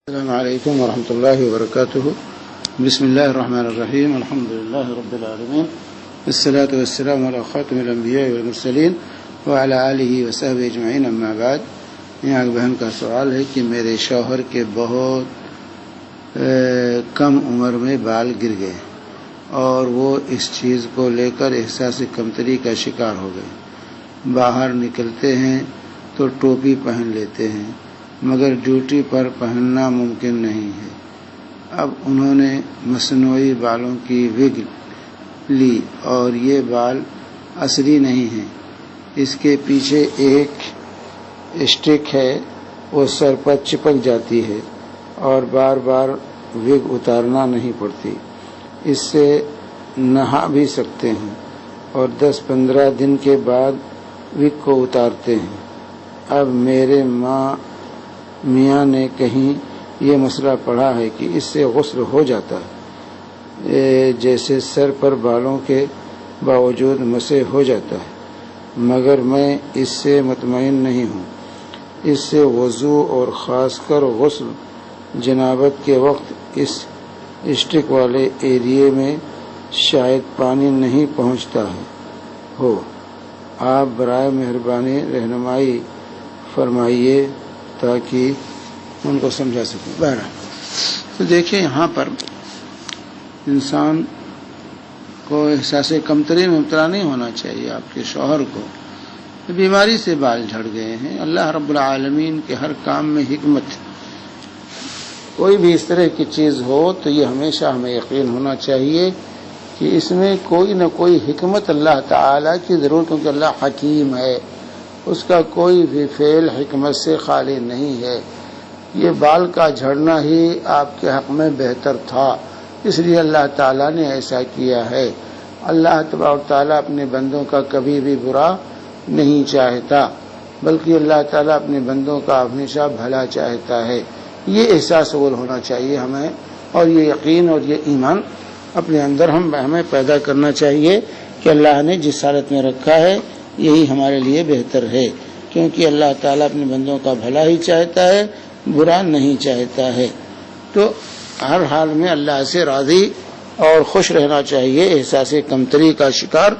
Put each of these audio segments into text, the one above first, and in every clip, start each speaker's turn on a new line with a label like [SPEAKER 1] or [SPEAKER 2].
[SPEAKER 1] السلام علیکم ورحمۃ اللہ وبرکاتہ. بسم اللہ الرحمن الرحیم. الحمد للہ رب العالمین والصلاة والسلام علی خاتم الانبیاء والمرسلین وعلی آلہ وصحبہ اجمعین. اما بعد. یہاں بہن کا سوال ہے کہ میرے شوہر کے بہت کم عمر میں بال گر گئے اور وہ اس چیز کو لے کر احساس کمتری کا شکار ہو گئے. باہر نکلتے ہیں تو ٹوپی پہن لیتے ہیں مگر ڈیوٹی پر پہننا ممکن نہیں ہے. اب انہوں نے مصنوعی بالوں کی وگ لی اور یہ بال اصلی نہیں ہیں. اس کے پیچھے ایک اسٹک ہے، وہ سر پر چپک جاتی ہے اور بار بار وگ اتارنا نہیں پڑتی. اس سے نہا بھی سکتے ہیں اور 10-15 دن کے بعد وگ کو اتارتے ہیں. اب میرے میاں نے کہیں یہ مسئلہ پڑھا ہے کہ اس سے غسل ہو جاتا ہے، جیسے سر پر بالوں کے باوجود مسح ہو جاتا ہے، مگر میں اس سے مطمئن نہیں ہوں. اس سے وضو اور خاص کر غسل جنابت کے وقت اس اسٹک والے ایریے میں شاید پانی نہیں پہنچتا ہو. آپ برائے مہربانی رہنمائی فرمائیے تاکہ ان کو سمجھا سکیں. بہرحال تو دیکھیں، یہاں پر انسان کو احساس کمتری میں مبتلا نہیں ہونا چاہیے. آپ کے شوہر کو بیماری سے بال جھڑ گئے ہیں. اللہ رب العالمین کے ہر کام میں حکمت. کوئی بھی اس طرح کی چیز ہو تو یہ ہمیشہ ہمیں یقین ہونا چاہیے کہ اس میں کوئی نہ کوئی حکمت اللہ تعالیٰ کی ضرور، کیونکہ اللہ حکیم ہے. اس کا کوئی بھی فعل حکمت سے خالی نہیں ہے. یہ بال کا جھڑنا ہی آپ کے حق میں بہتر تھا، اس لیے اللہ تعالیٰ نے ایسا کیا ہے. اللہ تبارک تعالیٰ اپنے بندوں کا کبھی بھی برا نہیں چاہتا، بلکہ اللہ تعالیٰ اپنے بندوں کا ہمیشہ بھلا چاہتا ہے. یہ احساس ہونا چاہیے ہمیں، اور یہ یقین اور یہ ایمان اپنے اندر ہمیں پیدا کرنا چاہیے کہ اللہ نے جس حالت میں رکھا ہے یہی ہمارے لیے بہتر ہے، کیونکہ اللہ تعالیٰ اپنے بندوں کا بھلا ہی چاہتا ہے، برا نہیں چاہتا ہے. تو ہر حال میں اللہ سے راضی اور خوش رہنا چاہیے، احساس کمتری کا شکار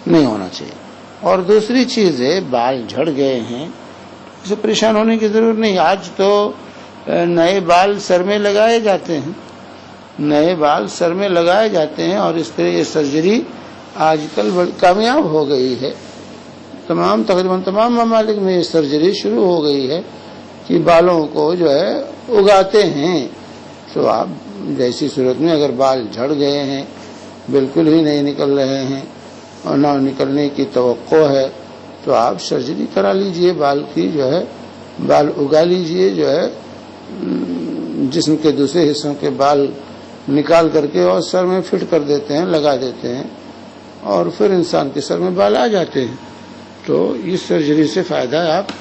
[SPEAKER 1] نہیں ہونا چاہیے. اور دوسری چیز ہے، بال جھڑ گئے ہیں، اسے پریشان ہونے کی ضرورت نہیں. آج تو نئے بال سر میں لگائے جاتے ہیں، نئے بال سر میں لگائے جاتے ہیں، اور اس طرح یہ سرجری آج کل کامیاب ہو گئی ہے. تقریباً تمام ممالک میں یہ سرجری شروع ہو گئی ہے کہ بالوں کو جو ہے اگاتے ہیں. تو آپ جیسی صورت میں اگر بال جھڑ گئے ہیں، بالکل ہی نہیں نکل رہے ہیں اور نہ نکلنے کی توقع ہے، تو آپ سرجری کرا لیجئے. بال کی جو ہے بال اگا لیجئے، جو ہے جسم کے دوسرے حصوں کے بال نکال کر کے اور سر میں فٹ کر دیتے ہیں، لگا دیتے ہیں، اور پھر انسان کے سر میں بال آ جاتے ہیں. تو اس سرجری سے فائدہ آپ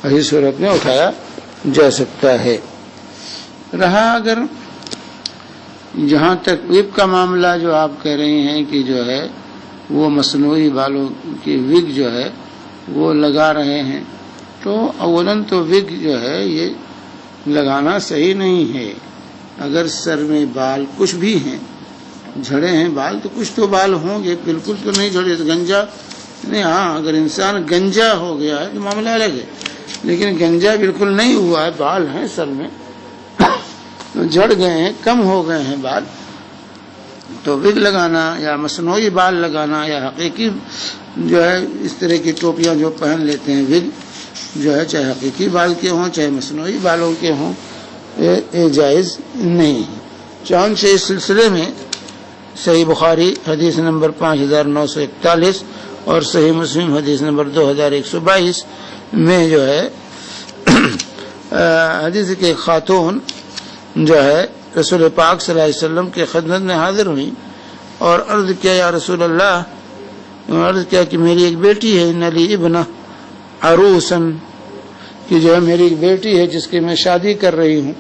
[SPEAKER 1] ایسی صورت میں اٹھایا جا سکتا ہے. رہا اگر جہاں تک وگ کا معاملہ جو آپ کہہ رہی ہیں کہ جو ہے وہ مصنوعی بالوں کی وگ جو ہے وہ لگا رہے ہیں، تو اولاً تو وگ جو ہے یہ لگانا صحیح نہیں ہے. اگر سر میں بال کچھ بھی ہیں، جھڑے ہیں بال، تو کچھ تو بال ہوں گے، بالکل تو نہیں جھڑے. گنجا نہیں، ہاں اگر انسان گنجا ہو گیا ہے تو معاملہ الگ ہے، لیکن گنجا بالکل نہیں ہوا ہے، بال ہیں سر میں، جھڑ گئے ہیں، کم ہو گئے ہیں بال، تو وگ لگانا یا مصنوعی بال لگانا یا حقیقی جو ہے اس طرح کی ٹوپیاں جو پہن لیتے ہیں، وگ جو ہے چاہے حقیقی بال کے ہوں چاہے مصنوعی بالوں کے ہوں، یہ جائز نہیں ہے. چنانچہ اس سلسلے میں صحیح بخاری حدیث نمبر 5941 اور صحیح مسلم حدیث نمبر 2122 میں جو ہے حدیث کے خاتون جو ہے رسول پاک صلی اللہ علیہ وسلم کے خدمت میں حاضر ہوئی اور عرض کیا، یا رسول اللہ، عرض کیا کہ میری ایک بیٹی ہے، نلی ابنہ عروسن، کہ جو ہے میری ایک بیٹی ہے جس کی میں شادی کر رہی ہوں،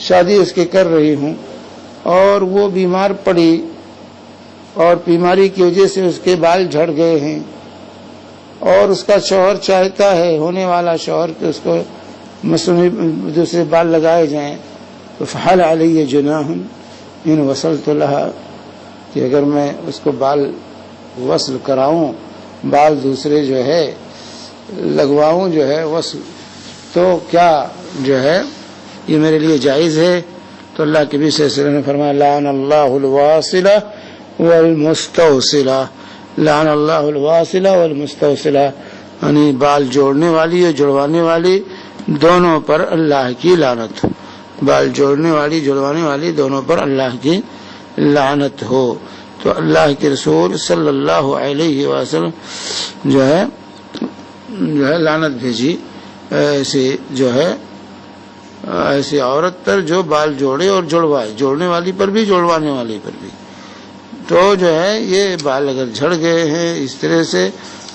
[SPEAKER 1] شادی اس کے کر رہی ہوں، اور وہ بیمار پڑی اور بیماری کی وجہ سے اس کے بال جھڑ گئے ہیں، اور اس کا شوہر چاہتا ہے، ہونے والا شوہر، کہ اس کو مصنوعی دوسرے بال لگائے جائیں. فحل علی جناح ان وصلت لها، کہ اگر میں اس کو بال وصل کراؤں، بال دوسرے جو ہے لگواؤں جو ہے وصل، تو کیا جو ہے یہ میرے لیے جائز ہے؟ تو اللہ کے نبی صلی اللہ علیہ وسلم نے فرمایا لعن اللہ الواصلہ والمستوصلہ، لعن اللہ الواصلہ والمستوصلہ، یعنی بال جوڑنے والی اور جڑوانے والی دونوں پر اللہ کی لعنت، بال جوڑنے والی جڑوانے والی دونوں پر اللہ کی لعنت ہو۔ تو اللہ کے رسول صلی اللہ علیہ وسلم جو ہے لعنت بھیجی ایسی جو ہے ایسی عورت پر جو بال جوڑے اور جڑوائے، جوڑنے والی پر بھی جوڑوانے والی پر بھی۔ تو جو ہے یہ بال اگر جھڑ گئے ہیں اس طرح سے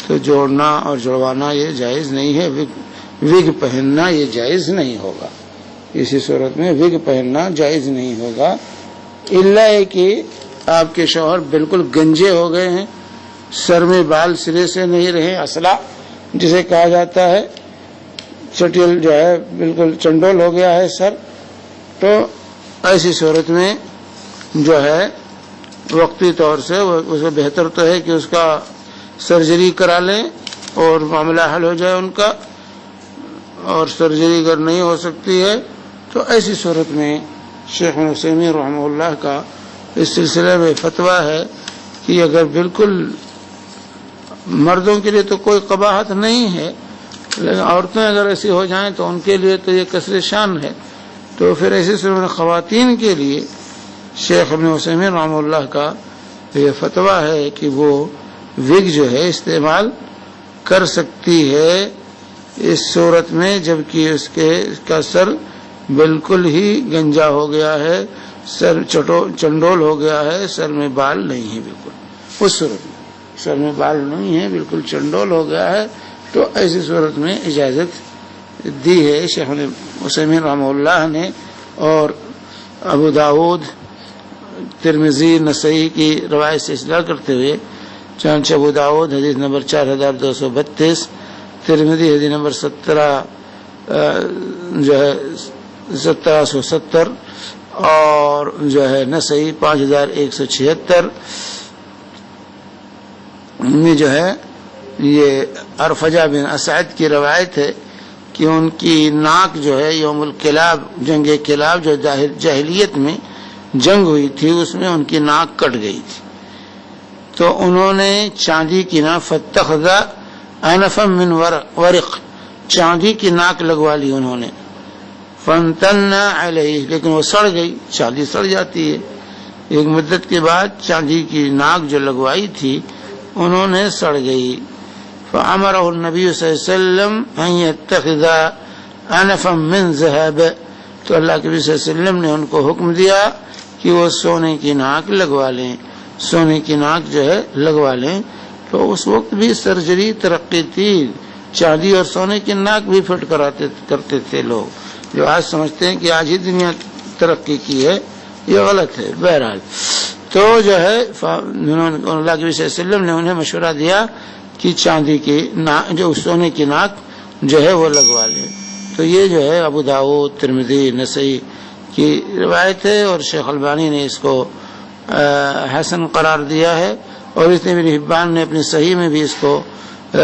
[SPEAKER 1] تو جوڑنا اور جڑوانا یہ جائز نہیں ہے، وگ پہننا یہ جائز نہیں ہوگا، اسی صورت میں وگ پہننا جائز نہیں ہوگا، الا ہے کہ آپ کے شوہر بالکل گنجے ہو گئے ہیں، سر میں بال سرے سے نہیں رہے، اصلہ جسے کہا جاتا ہے، چٹیل جو ہے بالکل چنڈول ہو گیا ہے سر، تو ایسی صورت میں جو ہے وقتی طور سے اسے بہتر تو ہے کہ اس کا سرجری کرا لیں اور معاملہ حل ہو جائے ان کا، اور سرجری اگر نہیں ہو سکتی ہے تو ایسی صورت میں شیخ عثیمین رحمہ اللہ کا اس سلسلے میں فتویٰ ہے کہ اگر بالکل مردوں کے لیے تو کوئی قباحت نہیں ہے، لیکن عورتیں اگر ایسی ہو جائیں تو ان کے لیے تو یہ کسر شان ہے، تو پھر ایسی صورت میں خواتین کے لیے شیخ ابن عثیمین رحمہ اللہ کا یہ فتویٰ ہے کہ وہ وگ جو ہے استعمال کر سکتی ہے اس صورت میں جبکہ اس کا سر بالکل ہی گنجا ہو گیا ہے، سر چنڈول ہو گیا ہے، سر میں بال نہیں ہے، بالکل اس صورت میں سر میں بال نہیں ہے، بالکل چنڈول ہو گیا ہے، تو ایسی صورت میں اجازت دی ہے شیخ عثیمین رحمہ اللہ نے۔ اور ابو داؤد، ترمذی، نسائی کی روایت سے اصلاح کرتے ہوئے چنانچہ ابو داؤد حدیث نمبر 4232، ترمذی حدیث نمبر 1770 اور جو ہے نسائی 5176 میں جو ہے یہ ارفجہ بن اسعد کی روایت ہے کہ ان کی ناک جو ہے یوم الکلاب، جنگ کلاب جو جاہلیت میں جنگ ہوئی تھی اس میں ان کی ناک کٹ گئی تھی، تو انہوں نے چاندی کی ناک فتخذ انفا من ورق، چاندی کی ناک لگوا لی انہوں نے، فانتنا علیہ، لیکن وہ سڑ گئی، چاندی سڑ جاتی ہے، ایک مدت کے بعد چاندی کی ناک جو لگوائی تھی انہوں نے سڑ گئی، فامرہ النبی صلی اللہ علیہ وسلم ان یتخذ انفا من ذهب، تو اللہ کے نبی صلی اللہ علیہ وسلم نے ان کو حکم دیا کہ وہ سونے کی ناک لگوا لیں، سونے کی ناک جو ہے لگوا لیں۔ تو اس وقت بھی سرجری ترقی تھی، چاندی اور سونے کی ناک بھی فٹ کرتے تھے لوگ، جو آج سمجھتے ہیں کہ آج ہی دنیا ترقی کی ہے، یہ غلط ہے۔ بہرحال تو جو ہے اللہ کے نبی صلی اللہ علیہ وسلم نے انہیں مشورہ دیا کہ چاندی کی ناک جو سونے کی ناک جو ہے وہ لگوا لیں۔ تو یہ جو ہے ابو داؤد، ترمذی، نسائی کی روایت ہے، اور شیخ البانی نے اس کو حسن قرار دیا ہے، اور اس نے ابن حبان نے اپنی صحیح میں بھی اس کو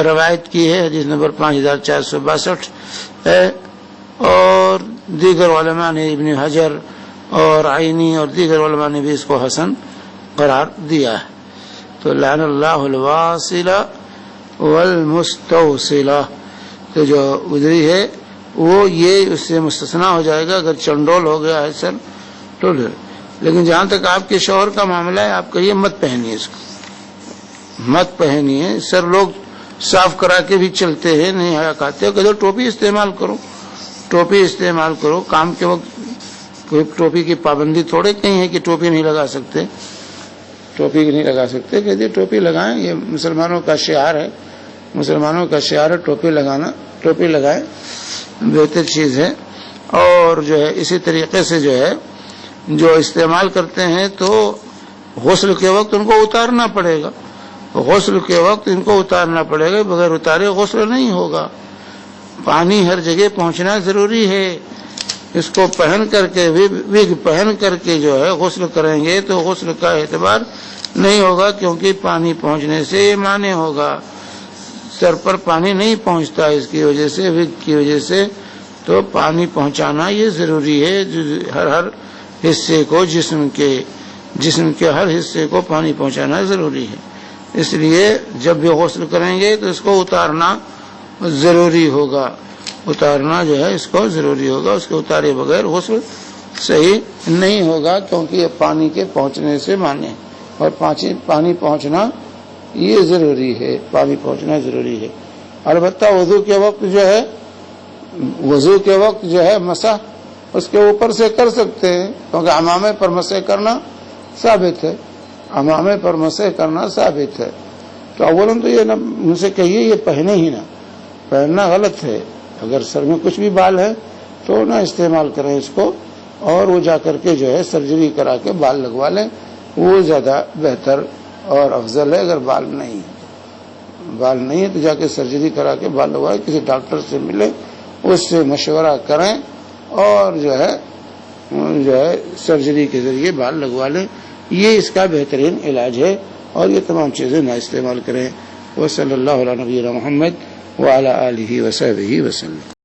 [SPEAKER 1] روایت کی ہے، حدیث نمبر 5462 ہے، اور دیگر علماء نے ابن حجر اور عینی اور دیگر علماء نے بھی اس کو حسن قرار دیا ہے۔ تو لعن اللہ الواصلہ والمستوصلہ، تو جو ادری ہے وہ یہ اس سے مستثنا ہو جائے گا اگر چنڈول ہو گیا ہے سر تو، لیکن جہاں تک آپ کے شوہر کا معاملہ ہے آپ کہیے مت پہنیے، اس کو مت پہنیے، سر لوگ صاف کرا کے بھی چلتے ہیں، نہیں حیا کھاتے ہو، کہ ٹوپی استعمال کرو، ٹوپی استعمال کرو، کام کے وقت کوئی ٹوپی کی پابندی تھوڑے کہیں ہے کہ ٹوپی نہیں لگا سکتے، ٹوپی نہیں لگا سکتے، کہتے ٹوپی لگائیں، یہ مسلمانوں کا شعار ہے، مسلمانوں کا شعار ہے ٹوپی لگانا، ٹوپی لگائیں، بہتر چیز ہے۔ اور جو ہے اسی طریقے سے جو ہے جو استعمال کرتے ہیں تو غسل کے وقت ان کو اتارنا پڑے گا، غسل کے وقت ان کو اتارنا پڑے گا، بغیر اتارے غسل نہیں ہوگا، پانی ہر جگہ پہنچنا ضروری ہے، اس کو پہن کر کے وگ پہن کر کے جو ہے غسل کریں گے تو غسل کا اعتبار نہیں ہوگا، کیونکہ پانی پہنچنے سے یہ مانع ہوگا، سر پر پانی نہیں پہنچتا اس کی وجہ سے، وگ کی وجہ سے، تو پانی پہنچانا یہ ضروری ہے، ہر حصے کو جسم کے ہر حصے کو پانی پہنچانا ضروری ہے۔ اس لیے جب بھی غسل کریں گے تو اس کو اتارنا ضروری ہوگا، اتارنا جو ہے اس کو ضروری ہوگا، اس کے اتارے بغیر غسل صحیح نہیں ہوگا، کیونکہ یہ پانی کے پہنچنے سے مانے، اور پانی پہنچنا یہ ضروری ہے، پانی پہنچنا ضروری ہے۔ البتہ وضو کے وقت جو ہے مسح اس کے اوپر سے کر سکتے ہیں، کیونکہ عمامے پر مسح کرنا ثابت ہے، عمامے پر مسح کرنا ثابت ہے۔ تو اولاً تو یہ نہ ان سے کہیے یہ پہنے ہی نہ، پہننا غلط ہے، اگر سر میں کچھ بھی بال ہے تو نہ استعمال کریں اس کو، اور وہ جا کر کے جو ہے سرجری کرا کے بال لگوا لیں، وہ زیادہ بہتر اور افضل ہے۔ اگر بال نہیں ہے تو جا کے سرجری کرا کے بال لگوائیں، کسی ڈاکٹر سے ملیں، اس سے مشورہ کریں، اور جو ہے سرجری کے ذریعے بال لگوا لیں، یہ اس کا بہترین علاج ہے، اور یہ تمام چیزیں نہ استعمال کریں۔ وصلی اللہ علی نبینا محمد وعلی آلہ وصحبہ وسلم۔